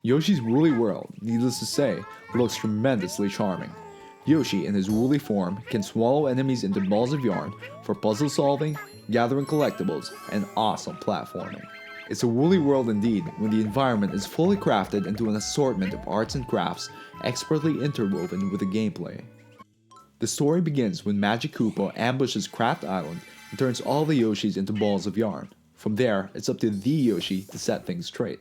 Yoshi's Woolly World, needless to say, looks tremendously charming. Yoshi, in his woolly form, can swallow enemies into balls of yarn for puzzle solving, gathering collectibles, and awesome platforming. It's a woolly world indeed when the environment is fully crafted into an assortment of arts and crafts expertly interwoven with the gameplay. The story begins when Magic Koopa ambushes Craft Island and turns all the Yoshis into balls of yarn. From there, it's up to the Yoshi to set things straight.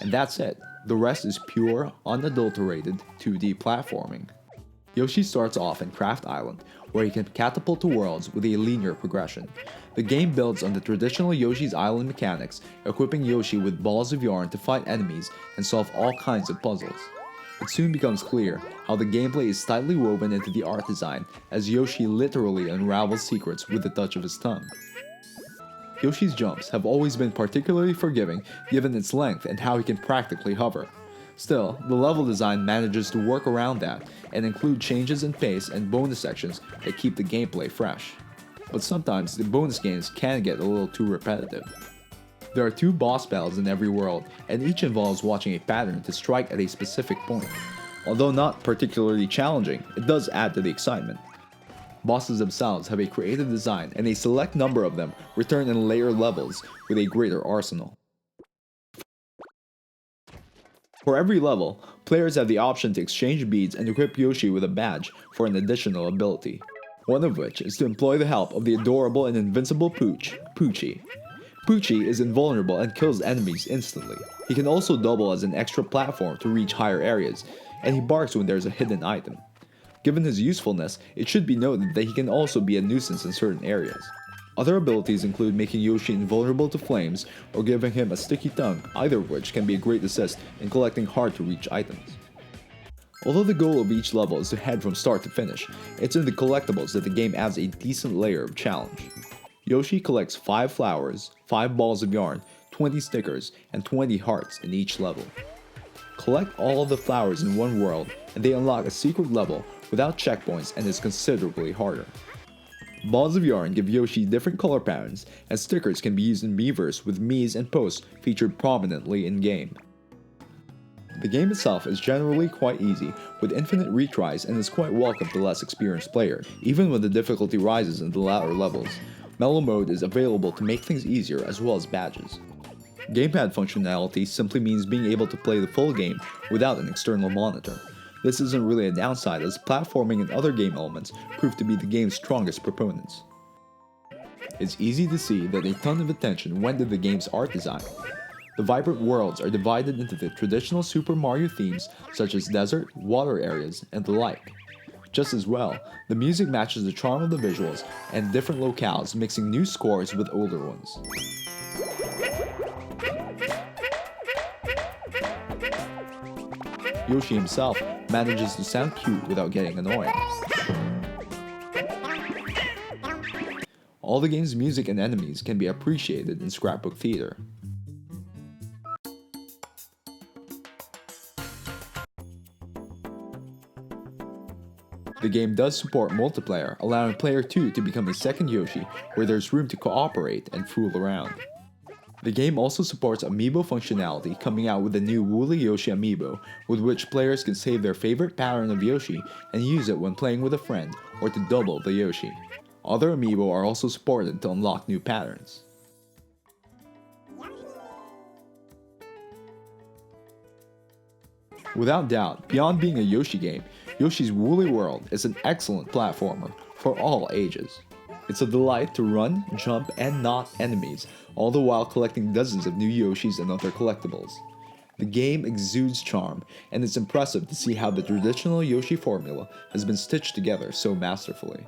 And that's it. The rest is pure, unadulterated 2D platforming. Yoshi starts off in Craft Island, where he can catapult to worlds with a linear progression. The game builds on the traditional Yoshi's Island mechanics, equipping Yoshi with balls of yarn to fight enemies and solve all kinds of puzzles. It soon becomes clear how the gameplay is tightly woven into the art design, as Yoshi literally unravels secrets with the touch of his tongue. Yoshi's jumps have always been particularly forgiving given its length and how he can practically hover. Still, the level design manages to work around that and include changes in pace and bonus sections that keep the gameplay fresh. But sometimes the bonus games can get a little too repetitive. There are 2 boss battles in every world, and each involves watching a pattern to strike at a specific point. Although not particularly challenging, it does add to the excitement. Bosses themselves have a creative design, and a select number of them return in later levels with a greater arsenal. For every level, players have the option to exchange beads and equip Yoshi with a badge for an additional ability. One of which is to employ the help of the adorable and invincible Pooch, Poochie. Poochie is invulnerable and kills enemies instantly. He can also double as an extra platform to reach higher areas, and he barks when there's a hidden item. Given his usefulness, it should be noted that he can also be a nuisance in certain areas. Other abilities include making Yoshi invulnerable to flames or giving him a sticky tongue, either of which can be a great assist in collecting hard-to-reach items. Although the goal of each level is to head from start to finish, it's in the collectibles that the game adds a decent layer of challenge. Yoshi collects 5 flowers, 5 balls of yarn, 20 stickers, and 20 hearts in each level. Collect all of the flowers in one world, and they unlock a secret level without checkpoints and is considerably harder. Balls of yarn give Yoshi different color patterns, and stickers can be used in Miiverse with Miis and posts featured prominently in-game. The game itself is generally quite easy, with infinite retries, and is quite welcome to less experienced players, even when the difficulty rises in the latter levels. Mellow mode is available to make things easier as well as badges. Gamepad functionality simply means being able to play the full game without an external monitor. This isn't really a downside, as platforming and other game elements prove to be the game's strongest proponents. It's easy to see that a ton of attention went to the game's art design. The vibrant worlds are divided into the traditional Super Mario themes such as desert, water areas, and the like. Just as well, the music matches the charm of the visuals and different locales, mixing new scores with older ones. Yoshi himself manages to sound cute without getting annoying. All the game's music and enemies can be appreciated in scrapbook theater. The game does support multiplayer, allowing player 2 to become a second Yoshi where there's room to cooperate and fool around. The game also supports amiibo functionality, coming out with the new Woolly Yoshi amiibo, with which players can save their favorite pattern of Yoshi and use it when playing with a friend or to double the Yoshi. Other amiibo are also supported to unlock new patterns. Without doubt, beyond being a Yoshi game, Yoshi's Woolly World is an excellent platformer for all ages. It's a delight to run, jump, and knock enemies, all the while collecting dozens of new Yoshis and other collectibles. The game exudes charm, and it's impressive to see how the traditional Yoshi formula has been stitched together so masterfully.